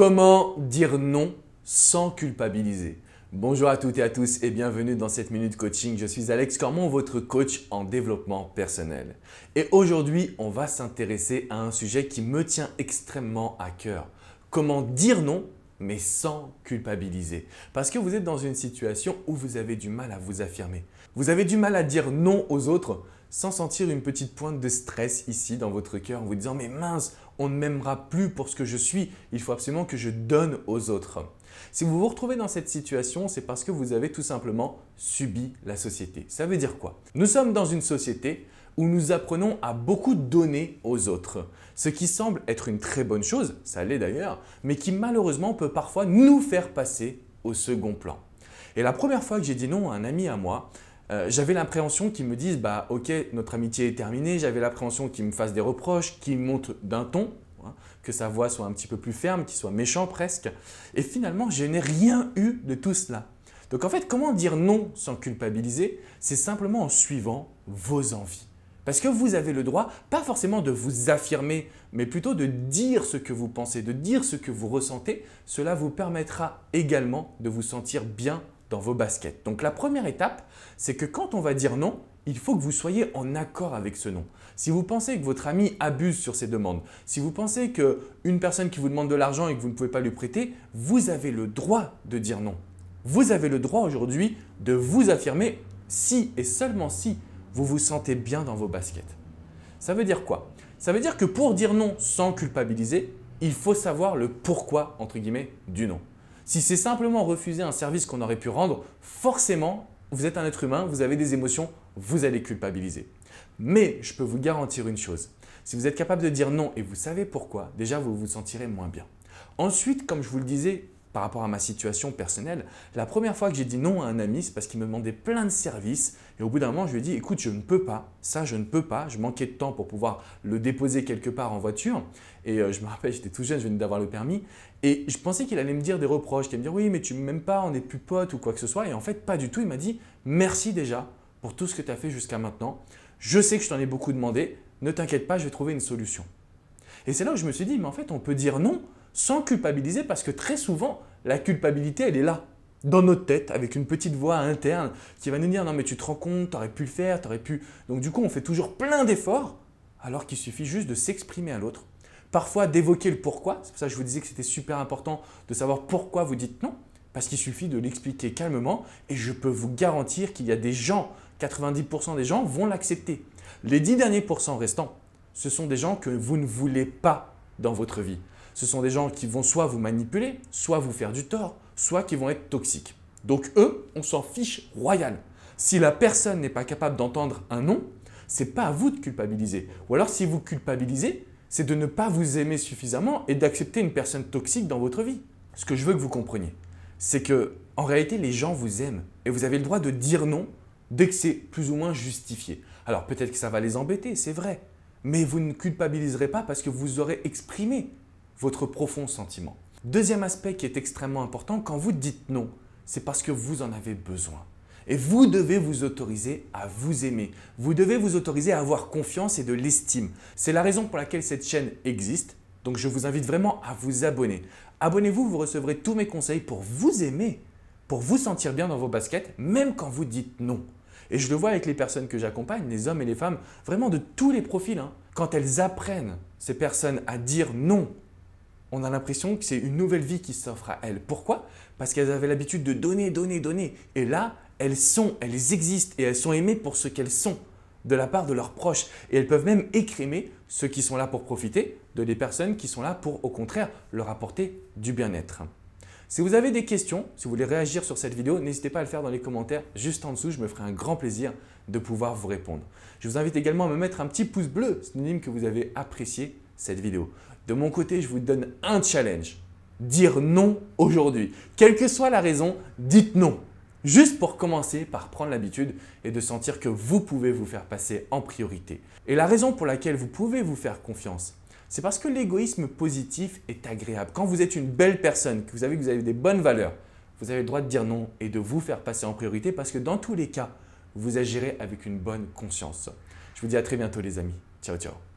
Comment dire non sans culpabiliser? Bonjour à toutes et à tous et bienvenue dans cette minute coaching. Je suis Alex Cormon, votre coach en développement personnel. Et aujourd'hui, on va s'intéresser à un sujet qui me tient extrêmement à cœur. Comment dire non mais sans culpabiliser. Parce que vous êtes dans une situation où vous avez du mal à vous affirmer. Vous avez du mal à dire non aux autres sans sentir une petite pointe de stress ici dans votre cœur en vous disant « mais mince, on ne m'aimera plus pour ce que je suis, il faut absolument que je donne aux autres ». Si vous vous retrouvez dans cette situation, c'est parce que vous avez tout simplement subi la société. Ça veut dire quoi? Nous sommes dans une société où nous apprenons à beaucoup donner aux autres. Ce qui semble être une très bonne chose, ça l'est d'ailleurs, mais qui malheureusement peut parfois nous faire passer au second plan. Et la première fois que j'ai dit non à un ami à moi, j'avais l'appréhension qu'il me dise bah, « ok, notre amitié est terminée », j'avais l'appréhension qu'il me fasse des reproches, qu'il monte d'un ton, que sa voix soit un petit peu plus ferme, qu'il soit méchant presque. Et finalement, je n'ai rien eu de tout cela. Donc en fait, comment dire non sans culpabiliser? C'est simplement en suivant vos envies. Parce que vous avez le droit, pas forcément de vous affirmer, mais plutôt de dire ce que vous pensez, de dire ce que vous ressentez. Cela vous permettra également de vous sentir bien dans vos baskets. Donc la première étape, c'est que quand on va dire non, il faut que vous soyez en accord avec ce non. Si vous pensez que votre ami abuse sur ses demandes, si vous pensez qu'une personne qui vous demande de l'argent et que vous ne pouvez pas lui prêter, vous avez le droit de dire non. Vous avez le droit aujourd'hui de vous affirmer si et seulement si vous vous sentez bien dans vos baskets. Ça veut dire quoi? Ça veut dire que pour dire non sans culpabiliser, il faut savoir le pourquoi entre guillemets du non. Si c'est simplement refuser un service qu'on aurait pu rendre, forcément, vous êtes un être humain, vous avez des émotions, vous allez culpabiliser. Mais je peux vous garantir une chose, si vous êtes capable de dire non et vous savez pourquoi, déjà vous vous sentirez moins bien. Ensuite, comme je vous le disais, par rapport à ma situation personnelle, la première fois que j'ai dit non à un ami, c'est parce qu'il me demandait plein de services et au bout d'un moment, je lui ai dit « écoute, je ne peux pas, ça je ne peux pas ». Je manquais de temps pour pouvoir le déposer quelque part en voiture et je me rappelle, j'étais tout jeune, je venais d'avoir le permis et je pensais qu'il allait me dire des reproches, qu'il allait me dire « oui, mais tu ne m'aimes pas, on n'est plus potes ou quoi que ce soit » et en fait, pas du tout. Il m'a dit « merci déjà pour tout ce que tu as fait jusqu'à maintenant. Je sais que je t'en ai beaucoup demandé, ne t'inquiète pas, je vais trouver une solution ». Et c'est là où je me suis dit « mais en fait, on peut dire non ». Sans culpabiliser parce que très souvent, la culpabilité, elle est là, dans notre tête, avec une petite voix interne qui va nous dire « non mais tu te rends compte, tu aurais pu le faire, tu aurais pu… » Donc du coup, on fait toujours plein d'efforts alors qu'il suffit juste de s'exprimer à l'autre. Parfois d'évoquer le pourquoi, c'est pour ça que je vous disais que c'était super important de savoir pourquoi vous dites non, parce qu'il suffit de l'expliquer calmement et je peux vous garantir qu'il y a des gens, 90% des gens vont l'accepter. Les 10 derniers pourcents restants, ce sont des gens que vous ne voulez pas dans votre vie. Ce sont des gens qui vont soit vous manipuler, soit vous faire du tort, soit qui vont être toxiques. Donc eux, on s'en fiche royal. Si la personne n'est pas capable d'entendre un non, ce n'est pas à vous de culpabiliser. Ou alors si vous culpabilisez, c'est de ne pas vous aimer suffisamment et d'accepter une personne toxique dans votre vie. Ce que je veux que vous compreniez, c'est que en réalité, les gens vous aiment et vous avez le droit de dire non dès que c'est plus ou moins justifié. Alors peut-être que ça va les embêter, c'est vrai, mais vous ne culpabiliserez pas parce que vous aurez exprimé votre profond sentiment. Deuxième aspect qui est extrêmement important, quand vous dites non, c'est parce que vous en avez besoin. Et vous devez vous autoriser à vous aimer. Vous devez vous autoriser à avoir confiance et de l'estime. C'est la raison pour laquelle cette chaîne existe. Donc je vous invite vraiment à vous abonner. Abonnez-vous, vous recevrez tous mes conseils pour vous aimer, pour vous sentir bien dans vos baskets, même quand vous dites non. Et je le vois avec les personnes que j'accompagne, les hommes et les femmes, vraiment de tous les profils. Quand elles apprennent, ces personnes, à dire non, on a l'impression que c'est une nouvelle vie qui s'offre à elles. Pourquoi? Parce qu'elles avaient l'habitude de donner, donner, donner. Et là, elles existent et elles sont aimées pour ce qu'elles sont de la part de leurs proches. Et elles peuvent même écrémer ceux qui sont là pour profiter de des personnes qui sont là pour, au contraire, leur apporter du bien-être. Si vous avez des questions, si vous voulez réagir sur cette vidéo, n'hésitez pas à le faire dans les commentaires juste en dessous. Je me ferai un grand plaisir de pouvoir vous répondre. Je vous invite également à me mettre un petit pouce bleu, synonyme que vous avez apprécié cette vidéo. De mon côté, je vous donne un challenge. Dire non aujourd'hui. Quelle que soit la raison, dites non. Juste pour commencer par prendre l'habitude et de sentir que vous pouvez vous faire passer en priorité. Et la raison pour laquelle vous pouvez vous faire confiance, c'est parce que l'égoïsme positif est agréable. Quand vous êtes une belle personne, que vous avez des bonnes valeurs, vous avez le droit de dire non et de vous faire passer en priorité parce que dans tous les cas, vous agirez avec une bonne conscience. Je vous dis à très bientôt les amis. Ciao, ciao.